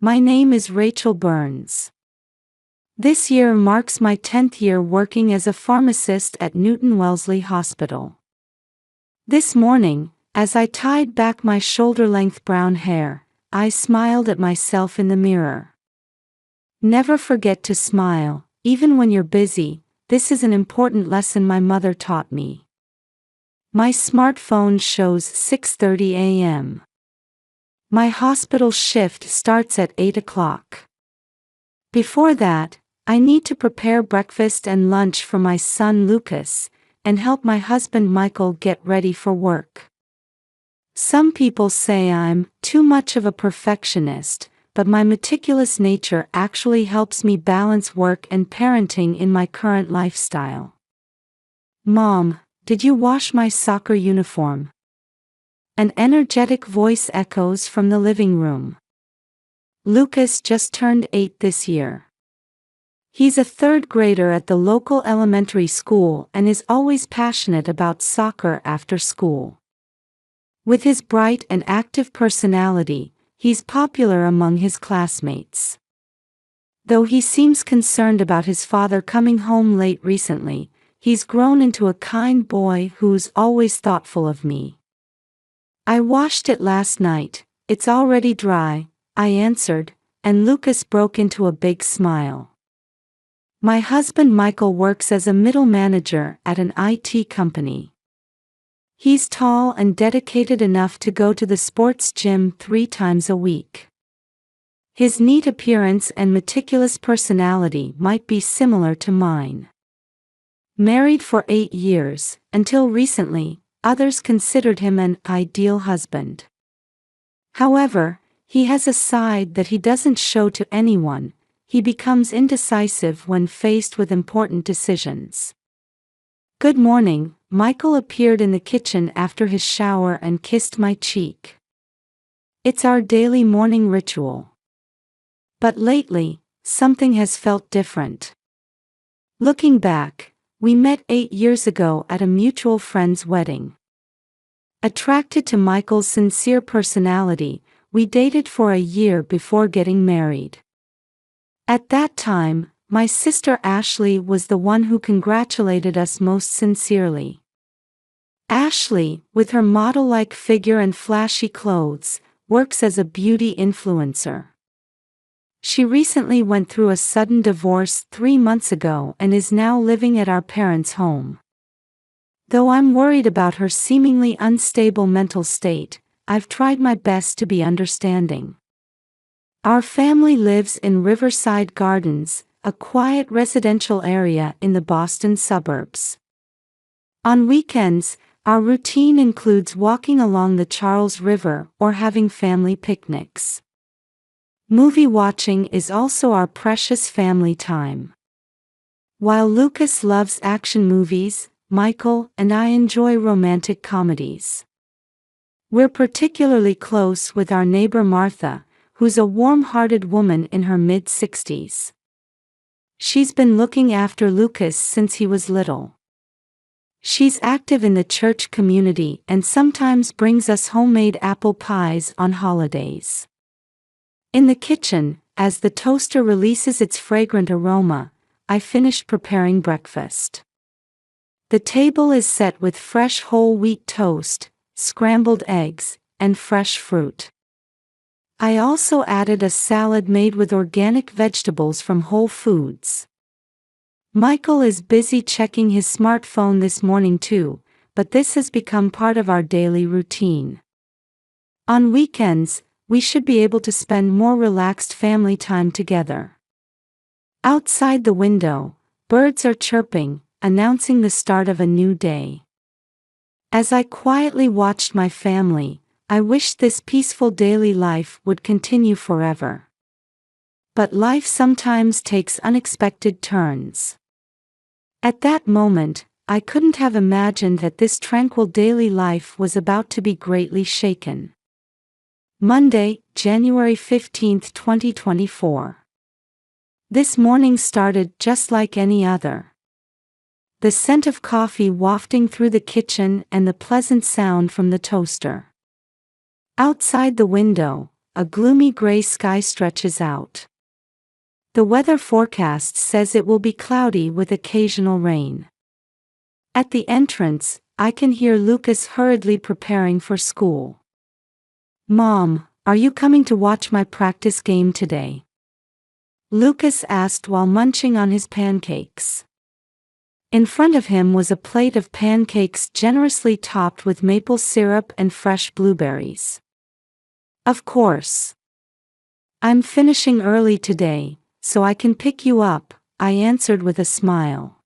My name is Rachel Burns. This year marks my 10th year working as a pharmacist at Newton Wellesley Hospital. This morning, as I tied back my shoulder-length brown hair, I smiled at myself in the mirror. Never forget to smile, even when you're busy. This is an important lesson my mother taught me. My smartphone shows 6:30 a.m. My hospital shift starts at 8 o'clock. Before that, I need to prepare breakfast and lunch for my son Lucas, and help my husband Michael get ready for work. Some people say I'm too much of a perfectionist, but my meticulous nature actually helps me balance work and parenting in my current lifestyle. Mom, did you wash my soccer uniform? An energetic voice echoes from the living room. Lucas just turned 8 this year. He's a third grader at the local elementary school and is always passionate about soccer after school. With his bright and active personality, he's popular among his classmates. Though he seems concerned about his father coming home late recently, he's grown into a kind boy who's always thoughtful of me. I washed it last night, it's already dry, I answered, and Lucas broke into a big smile. My husband Michael works as a middle manager at an IT company. He's tall and dedicated enough to go to the sports gym 3 times a week. His neat appearance and meticulous personality might be similar to mine. Married for 8 years, until recently, others considered him an ideal husband. However, he has a side that he doesn't show to anyone. He becomes indecisive when faced with important decisions. Good morning, Michael appeared in the kitchen after his shower and kissed my cheek. It's our daily morning ritual. But lately, something has felt different. Looking back, we met 8 years ago at a mutual friend's wedding. Attracted to Michael's sincere personality, we dated for a year before getting married. At that time, my sister Ashley was the one who congratulated us most sincerely. Ashley, with her model-like figure and flashy clothes, works as a beauty influencer. She recently went through a sudden divorce 3 months ago and is now living at our parents' home. Though I'm worried about her seemingly unstable mental state, I've tried my best to be understanding. Our family lives in Riverside Gardens, a quiet residential area in the Boston suburbs. On weekends, our routine includes walking along the Charles River or having family picnics. Movie watching is also our precious family time. While Lucas loves action movies, Michael and I enjoy romantic comedies. We're particularly close with our neighbor Martha, who's a warm-hearted woman in her mid-60s. She's been looking after Lucas since he was little. She's active in the church community and sometimes brings us homemade apple pies on holidays. In the kitchen, as the toaster releases its fragrant aroma, I finished preparing breakfast. The table is set with fresh whole wheat toast, scrambled eggs, and fresh fruit. I also added a salad made with organic vegetables from Whole Foods. Michael is busy checking his smartphone this morning too, but this has become part of our daily routine. On weekends, we should be able to spend more relaxed family time together. Outside the window, birds are chirping, announcing the start of a new day. As I quietly watched my family, I wished this peaceful daily life would continue forever. But life sometimes takes unexpected turns. At that moment, I couldn't have imagined that this tranquil daily life was about to be greatly shaken. Monday, January 15, 2024. This morning started just like any other. The scent of coffee wafting through the kitchen and the pleasant sound from the toaster. Outside the window, a gloomy gray sky stretches out. The weather forecast says it will be cloudy with occasional rain. At the entrance, I can hear Lucas hurriedly preparing for school. "Mom, are you coming to watch my practice game today?" Lucas asked while munching on his pancakes. In front of him was a plate of pancakes generously topped with maple syrup and fresh blueberries. "Of course. I'm finishing early today, so I can pick you up," I answered with a smile.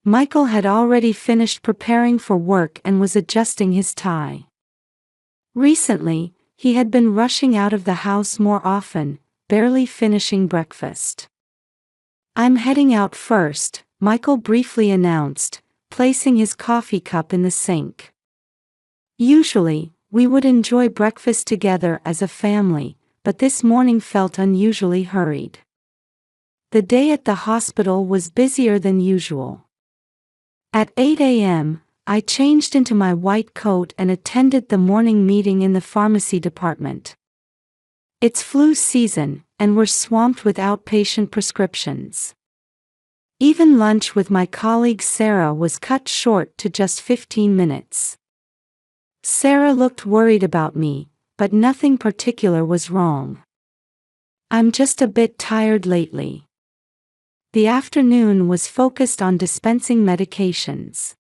Michael had already finished preparing for work and was adjusting his tie. Recently, he had been rushing out of the house more often, barely finishing breakfast. "I'm heading out first," Michael briefly announced, placing his coffee cup in the sink. Usually, we would enjoy breakfast together as a family, but this morning felt unusually hurried. The day at the hospital was busier than usual. At 8 a.m., I changed into my white coat and attended the morning meeting in the pharmacy department. It's flu season, and we're swamped with outpatient prescriptions. Even lunch with my colleague Sarah was cut short to just 15 minutes. Sarah looked worried about me, but nothing particular was wrong. "I'm just a bit tired lately." The afternoon was focused on dispensing medications.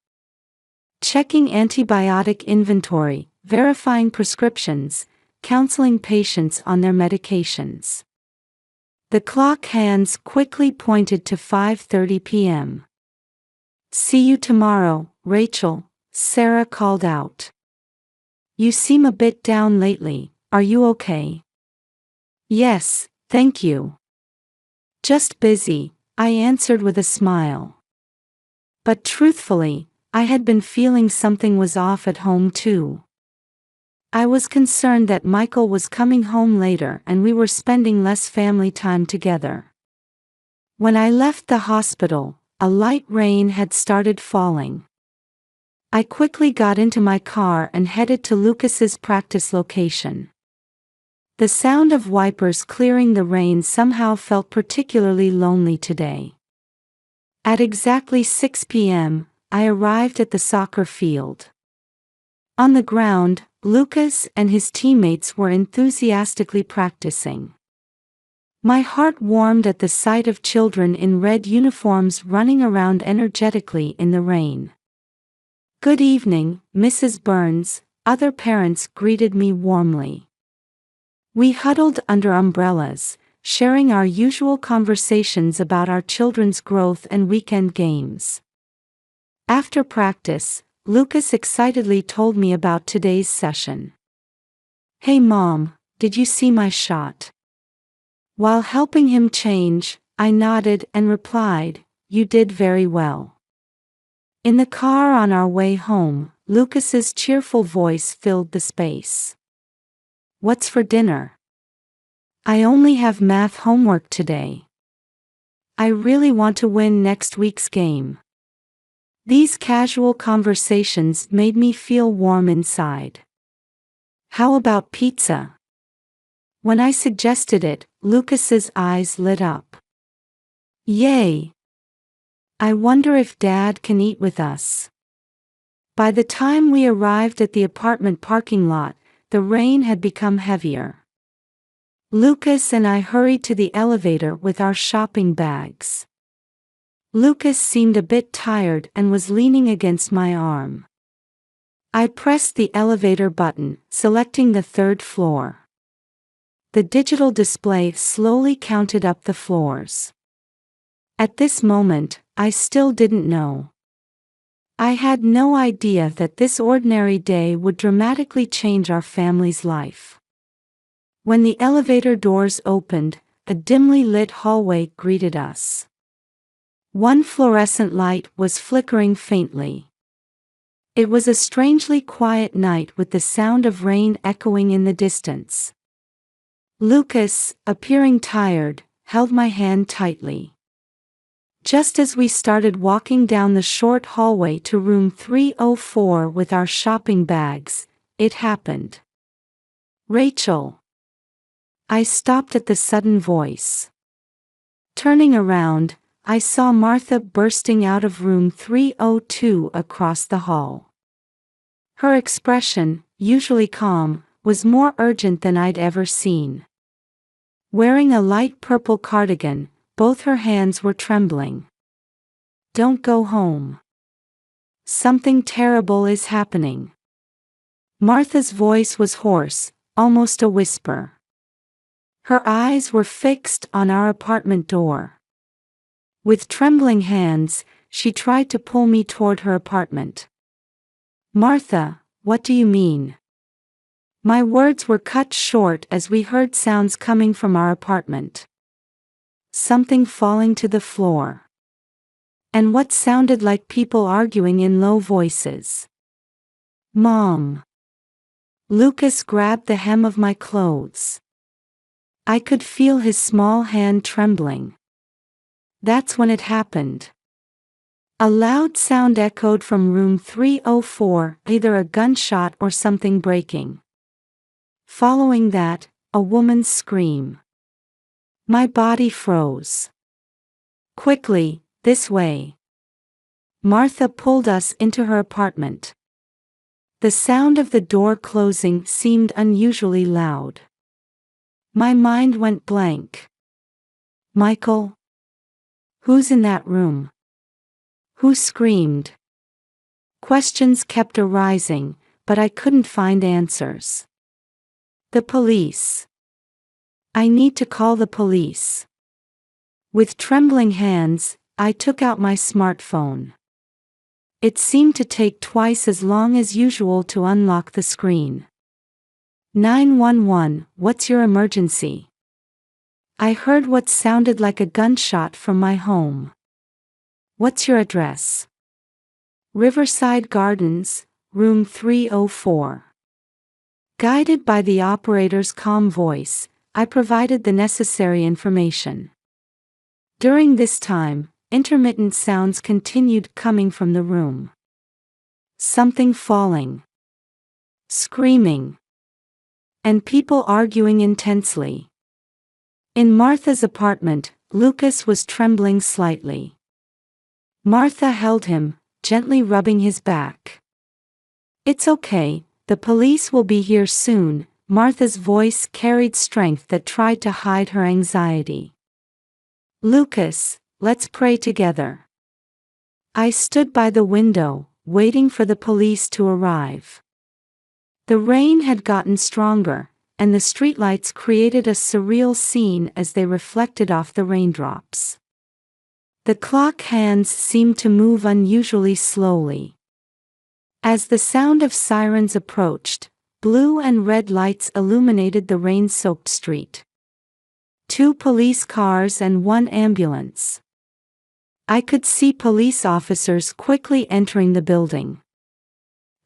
Checking antibiotic inventory, verifying prescriptions, counseling patients on their medications. The clock hands quickly pointed to 5:30 p.m. "See you tomorrow, Rachel," Sarah called out. "You seem a bit down lately, are you okay?" "Yes, thank you. Just busy," I answered with a smile. But truthfully, I had been feeling something was off at home too. I was concerned that Michael was coming home later and we were spending less family time together. When I left the hospital, a light rain had started falling. I quickly got into my car and headed to Lucas's practice location. The sound of wipers clearing the rain somehow felt particularly lonely today. At exactly 6 p.m., I arrived at the soccer field. On the ground, Lucas and his teammates were enthusiastically practicing. My heart warmed at the sight of children in red uniforms running around energetically in the rain. "Good evening, Mrs. Burns," other parents greeted me warmly. We huddled under umbrellas, sharing our usual conversations about our children's growth and weekend games. After practice, Lucas excitedly told me about today's session. "Hey Mom, did you see my shot?" While helping him change, I nodded and replied, "You did very well." In the car on our way home, Lucas's cheerful voice filled the space. "What's for dinner?" "I only have math homework today. I really want to win next week's game." These casual conversations made me feel warm inside. "How about pizza?" When I suggested it, Lucas's eyes lit up. "Yay! I wonder if Dad can eat with us." By the time we arrived at the apartment parking lot, the rain had become heavier. Lucas and I hurried to the elevator with our shopping bags. Lucas seemed a bit tired and was leaning against my arm. I pressed the elevator button, selecting the third floor. The digital display slowly counted up the floors. At this moment, I still didn't know. I had no idea that this ordinary day would dramatically change our family's life. When the elevator doors opened, a dimly lit hallway greeted us. One fluorescent light was flickering faintly. It was a strangely quiet night with the sound of rain echoing in the distance. Lucas, appearing tired, held my hand tightly. Just as we started walking down the short hallway to room 304 with our shopping bags, it happened. "Rachel." I stopped at the sudden voice. Turning around, I saw Martha bursting out of room 302 across the hall. Her expression, usually calm, was more urgent than I'd ever seen. Wearing a light purple cardigan, both her hands were trembling. "Don't go home. Something terrible is happening." Martha's voice was hoarse, almost a whisper. Her eyes were fixed on our apartment door. With trembling hands, she tried to pull me toward her apartment. "Martha, what do you mean?" My words were cut short as we heard sounds coming from our apartment. Something falling to the floor. And what sounded like people arguing in low voices. "Mom." Lucas grabbed the hem of my clothes. I could feel his small hand trembling. That's when it happened. A loud sound echoed from room 304, either a gunshot or something breaking. Following that, a woman's scream. My body froze. "Quickly, this way." Martha pulled us into her apartment. The sound of the door closing seemed unusually loud. My mind went blank. "Michael? Who's in that room? Who screamed?" Questions kept arising, but I couldn't find answers. "The police. I need to call the police." With trembling hands, I took out my smartphone. It seemed to take twice as long as usual to unlock the screen. 911, what's your emergency? I heard what sounded like a gunshot from my home. What's your address? Riverside Gardens, room 304. Guided by the operator's calm voice, I provided the necessary information. During this time, intermittent sounds continued coming from the room. Something falling. Screaming. And people arguing intensely. In Martha's apartment, Lucas was trembling slightly. Martha held him, gently rubbing his back. "It's okay, the police will be here soon." Martha's voice carried strength that tried to hide her anxiety. "Lucas, let's pray together." I stood by the window, waiting for the police to arrive. The rain had gotten stronger, and the streetlights created a surreal scene as they reflected off the raindrops. The clock hands seemed to move unusually slowly. As the sound of sirens approached, blue and red lights illuminated the rain-soaked street. 2 police cars and 1 ambulance. I could see police officers quickly entering the building.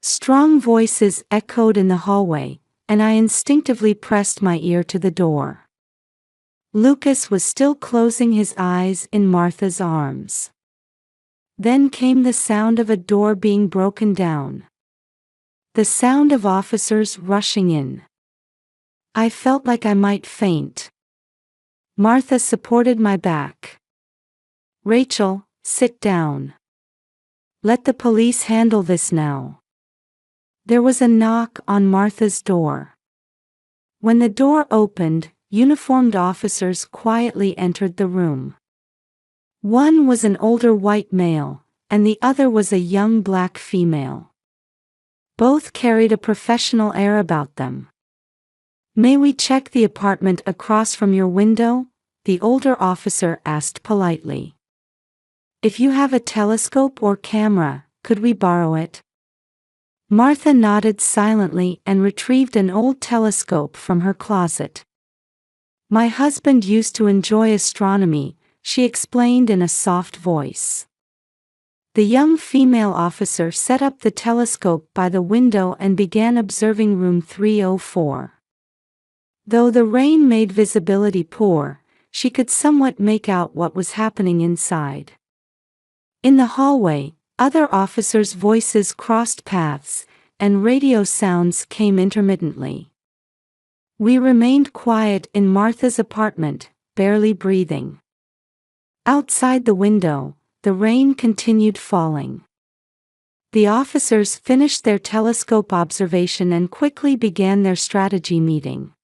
Strong voices echoed in the hallway, and I instinctively pressed my ear to the door. Lucas was still closing his eyes in Martha's arms. Then came the sound of a door being broken down. The sound of officers rushing in. I felt like I might faint. Martha supported my back. "Rachel, sit down. Let the police handle this now." There was a knock on Martha's door. When the door opened, uniformed officers quietly entered the room. One was an older white male, and the other was a young black female. Both carried a professional air about them. "May we check the apartment across from your window?" the older officer asked politely. "If you have a telescope or camera, could we borrow it?" Martha nodded silently and retrieved an old telescope from her closet. "My husband used to enjoy astronomy," she explained in a soft voice. The young female officer set up the telescope by the window and began observing room 304. Though the rain made visibility poor, she could somewhat make out what was happening inside. In the hallway, other officers' voices crossed paths, and radio sounds came intermittently. We remained quiet in Martha's apartment, barely breathing. Outside the window, the rain continued falling. The officers finished their telescope observation and quickly began their strategy meeting.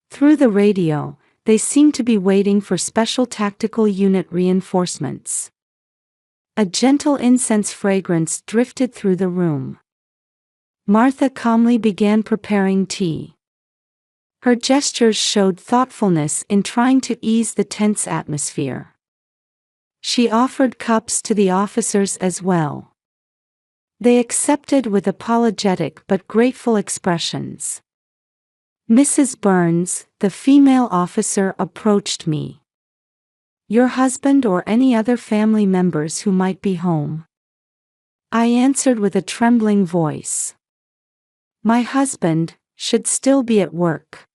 Through the radio, they seemed to be waiting for special tactical unit reinforcements. A gentle incense fragrance drifted through the room. Martha calmly began preparing tea. Her gestures showed thoughtfulness in trying to ease the tense atmosphere. She offered cups to the officers as well. They accepted with apologetic but grateful expressions. Mrs. Burns, the female officer, approached me. "Your husband or any other family members who might be home?" I answered with a trembling voice. "My husband should still be at work.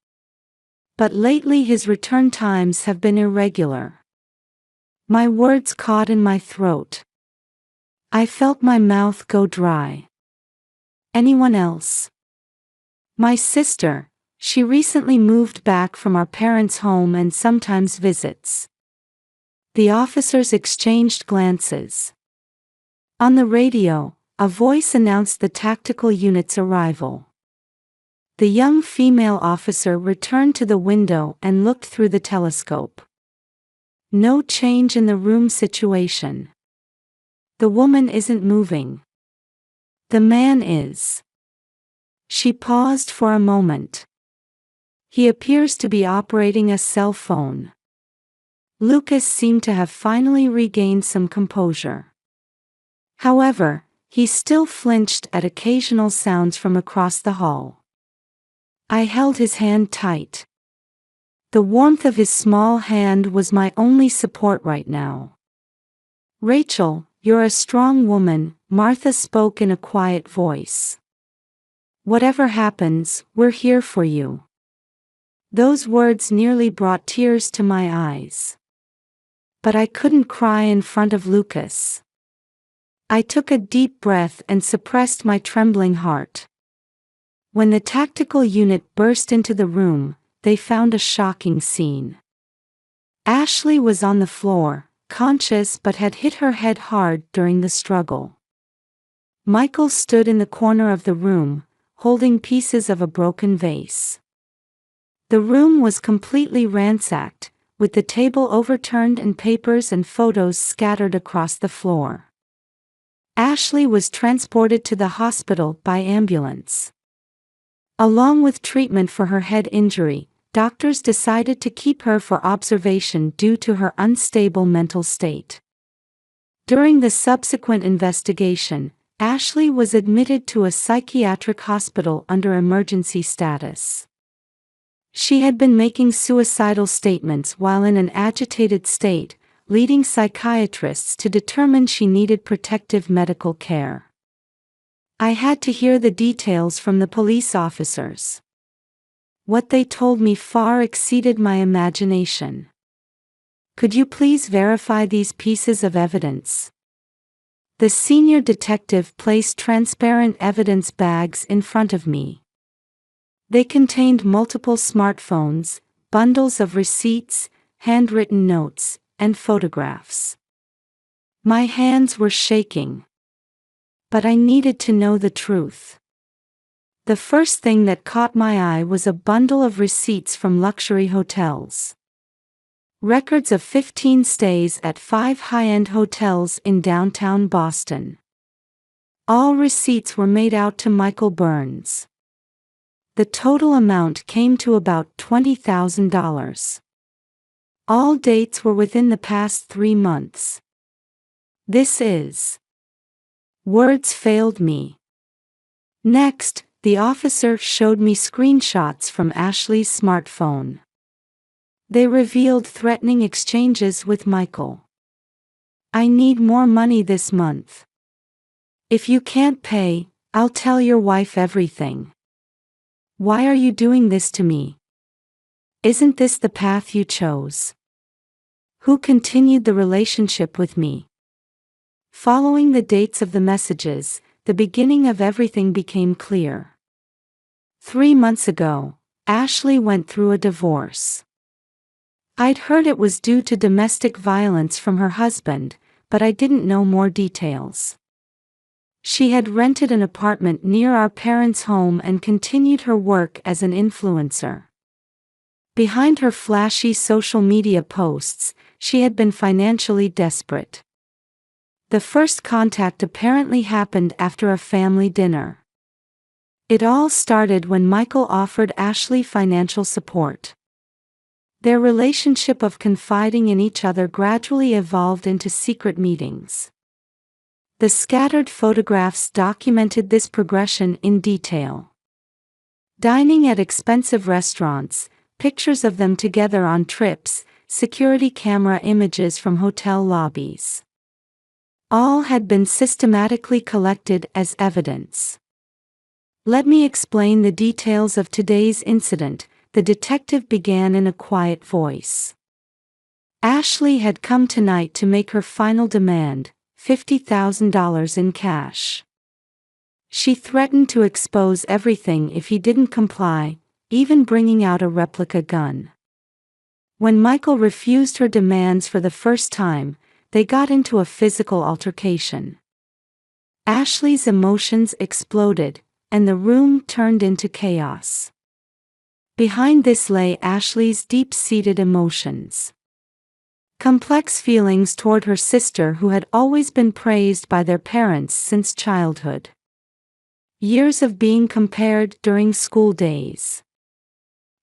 But lately his return times have been irregular." My words caught in my throat. I felt my mouth go dry. "Anyone else?" "My sister. She recently moved back from our parents' home and sometimes visits." The officers exchanged glances. On the radio, a voice announced the tactical unit's arrival. The young female officer returned to the window and looked through the telescope. No change in the room situation. "The woman isn't moving. The man is." She paused for a moment. "He appears to be operating a cell phone." Lucas seemed to have finally regained some composure. However, he still flinched at occasional sounds from across the hall. I held his hand tight. The warmth of his small hand was my only support right now. "Rachel, you're a strong woman," Martha spoke in a quiet voice. "Whatever happens, we're here for you." Those words nearly brought tears to my eyes. But I couldn't cry in front of Lucas. I took a deep breath and suppressed my trembling heart. When the tactical unit burst into the room, they found a shocking scene. Ashley was on the floor, conscious but had hit her head hard during the struggle. Michael stood in the corner of the room, holding pieces of a broken vase. The room was completely ransacked, with the table overturned and papers and photos scattered across the floor. Ashley was transported to the hospital by ambulance. Along with treatment for her head injury, doctors decided to keep her for observation due to her unstable mental state. During the subsequent investigation, Ashley was admitted to a psychiatric hospital under emergency status. She had been making suicidal statements while in an agitated state, leading psychiatrists to determine she needed protective medical care. I had to hear the details from the police officers. What they told me far exceeded my imagination. "Could you please verify these pieces of evidence?" The senior detective placed transparent evidence bags in front of me. They contained multiple smartphones, bundles of receipts, handwritten notes, and photographs. My hands were shaking. But I needed to know the truth. The first thing that caught my eye was a bundle of receipts from luxury hotels. Records of 15 stays at 5 high-end hotels in downtown Boston. All receipts were made out to Michael Burns. The total amount came to about $20,000. All dates were within the past 3 months. This is... Words failed me. Next, the officer showed me screenshots from Ashley's smartphone. They revealed threatening exchanges with Michael. "I need more money this month. If you can't pay, I'll tell your wife everything. Why are you doing this to me? Isn't this the path you chose? Who continued the relationship with me?" Following the dates of the messages, the beginning of everything became clear. 3 months ago, Ashley went through a divorce. I'd heard it was due to domestic violence from her husband, but I didn't know more details. She had rented an apartment near our parents' home and continued her work as an influencer. Behind her flashy social media posts, she had been financially desperate. The first contact apparently happened after a family dinner. It all started when Michael offered Ashley financial support. Their relationship of confiding in each other gradually evolved into secret meetings. The scattered photographs documented this progression in detail. Dining at expensive restaurants, pictures of them together on trips, security camera images from hotel lobbies. All had been systematically collected as evidence. "Let me explain the details of today's incident," the detective began in a quiet voice. Ashley had come tonight to make her final demand, $50,000 in cash. She threatened to expose everything if he didn't comply, even bringing out a replica gun. When Michael refused her demands for the first time, they got into a physical altercation. Ashley's emotions exploded, and the room turned into chaos. Behind this lay Ashley's deep-seated emotions. Complex feelings toward her sister who had always been praised by their parents since childhood. Years of being compared during school days.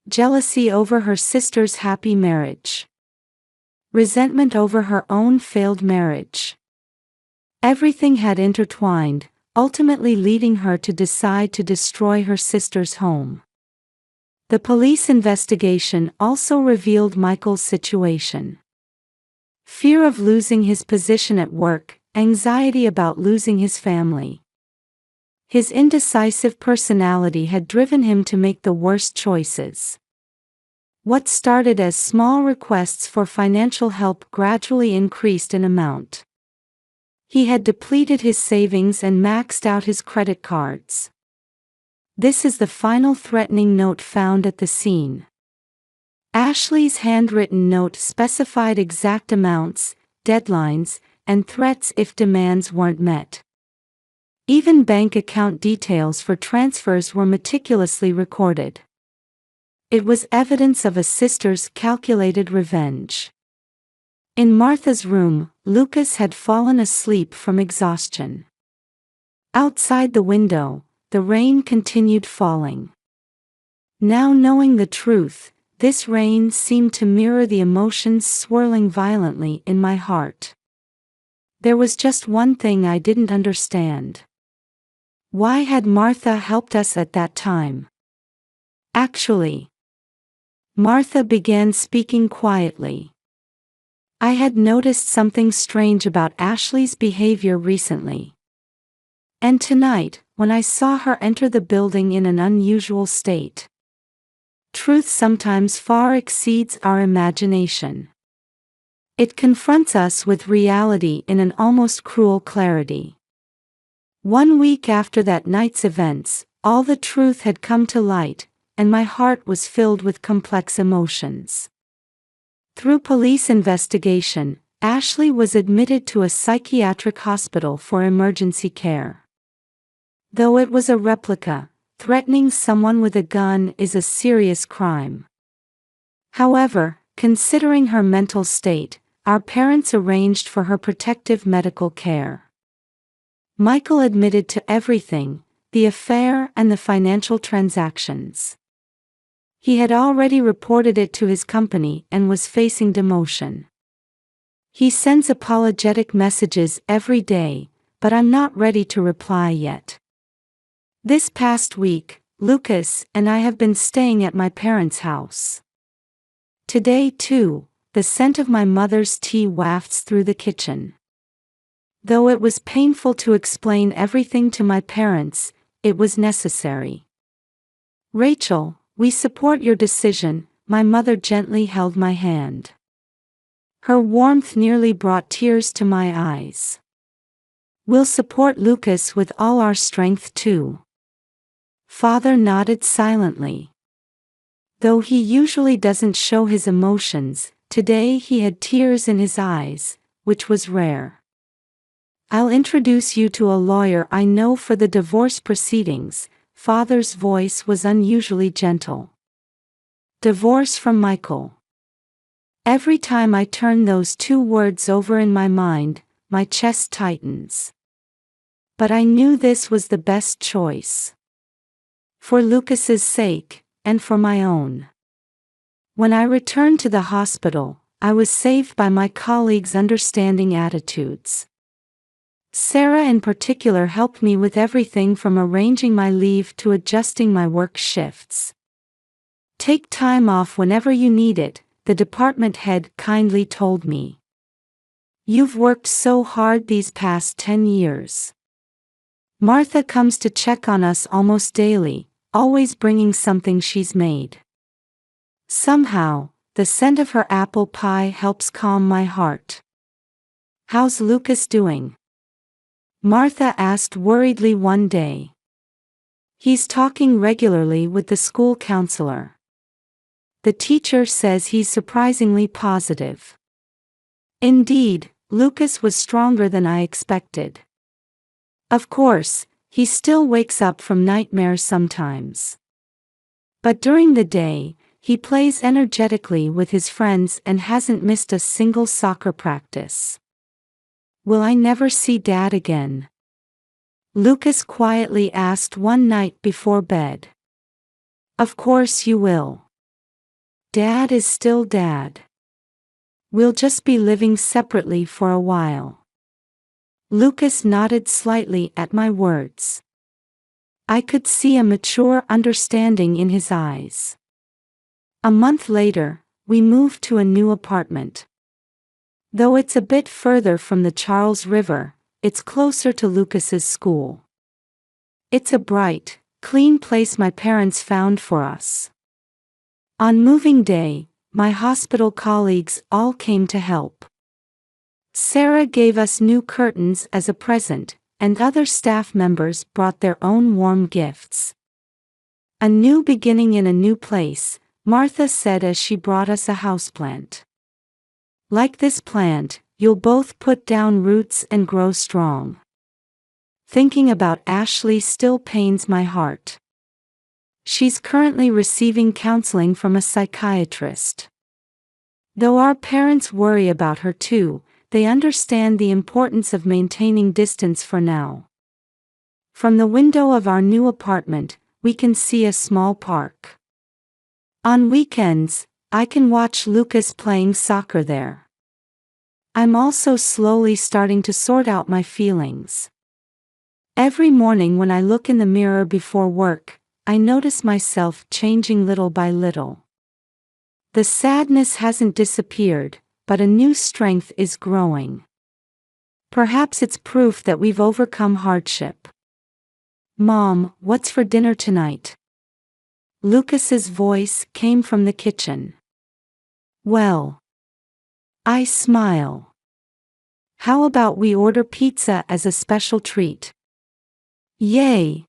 Jealousy over her sister's happy marriage. Resentment over her own failed marriage. Everything had intertwined, ultimately leading her to decide to destroy her sister's home. The police investigation also revealed Michael's situation. Fear of losing his position at work, anxiety about losing his family. His indecisive personality had driven him to make the worst choices. What started as small requests for financial help gradually increased in amount. He had depleted his savings and maxed out his credit cards. This is the final threatening note found at the scene. Ashley's handwritten note specified exact amounts, deadlines, and threats if demands weren't met. Even bank account details for transfers were meticulously recorded. It was evidence of a sister's calculated revenge. In Martha's room, Lucas had fallen asleep from exhaustion. Outside the window, the rain continued falling. Now knowing the truth, this rain seemed to mirror the emotions swirling violently in my heart. There was just one thing I didn't understand. Why had Martha helped us at that time? Actually, Martha began speaking quietly. I had noticed something strange about Ashley's behavior recently. And tonight, when I saw her enter the building in an unusual state. Truth sometimes far exceeds our imagination. It confronts us with reality in an almost cruel clarity. 1 week after that night's events, all the truth had come to light, and my heart was filled with complex emotions. Through police investigation, Ashley was admitted to a psychiatric hospital for emergency care. Though it was a replica, threatening someone with a gun is a serious crime. However, considering her mental state, our parents arranged for her protective medical care. Michael admitted to everything, the affair and the financial transactions. He had already reported it to his company and was facing demotion. He sends apologetic messages every day, but I'm not ready to reply yet. This past week, Lucas and I have been staying at my parents' house. Today too, the scent of my mother's tea wafts through the kitchen. Though it was painful to explain everything to my parents, it was necessary. "Rachel, we support your decision," my mother gently held my hand. Her warmth nearly brought tears to my eyes. "We'll support Lucas with all our strength too." Father nodded silently. Though he usually doesn't show his emotions, today he had tears in his eyes, which was rare. "I'll introduce you to a lawyer I know for the divorce proceedings." Father's voice was unusually gentle. Divorce from Michael. Every time I turn those two words over in my mind, my chest tightens. But I knew this was the best choice. For Lucas's sake, and for my own. When I returned to the hospital, I was saved by my colleagues' understanding attitudes. Sarah in particular helped me with everything from arranging my leave to adjusting my work shifts. "Take time off whenever you need it," the department head kindly told me. "You've worked so hard these past 10 years. Martha comes to check on us almost daily, always bringing something she's made. Somehow, the scent of her apple pie helps calm my heart." "How's Lucas doing?" Martha asked worriedly one day. "He's talking regularly with the school counselor. The teacher says he's surprisingly positive." Indeed, Lucas was stronger than I expected. Of course, he still wakes up from nightmares sometimes. But during the day, he plays energetically with his friends and hasn't missed a single soccer practice. "Will I never see Dad again?" Lucas quietly asked one night before bed. "Of course you will. Dad is still Dad. We'll just be living separately for a while." Lucas nodded slightly at my words. I could see a mature understanding in his eyes. A month later, we moved to a new apartment. Though it's a bit further from the Charles River, it's closer to Lucas's school. It's a bright, clean place my parents found for us. On moving day, my hospital colleagues all came to help. Sarah gave us new curtains as a present, and other staff members brought their own warm gifts. "A new beginning in a new place," Martha said as she brought us a houseplant. "Like this plant, you'll both put down roots and grow strong." Thinking about Ashley still pains my heart. She's currently receiving counseling from a psychiatrist. Though our parents worry about her too, they understand the importance of maintaining distance for now. From the window of our new apartment, we can see a small park. On weekends, I can watch Lucas playing soccer there. I'm also slowly starting to sort out my feelings. Every morning when I look in the mirror before work, I notice myself changing little by little. The sadness hasn't disappeared, but a new strength is growing. Perhaps it's proof that we've overcome hardship. "Mom, what's for dinner tonight?" Lucas's voice came from the kitchen. "Well," I smile. "How about we order pizza as a special treat?" "Yay!"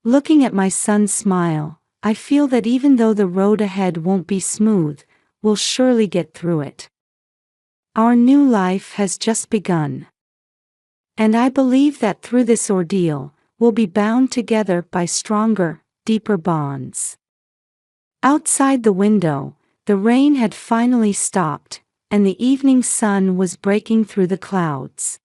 Looking at my son's smile, I feel that even though the road ahead won't be smooth, we'll surely get through it. Our new life has just begun. And I believe that through this ordeal, we'll be bound together by stronger, deeper bonds. Outside the window, the rain had finally stopped, and the evening sun was breaking through the clouds.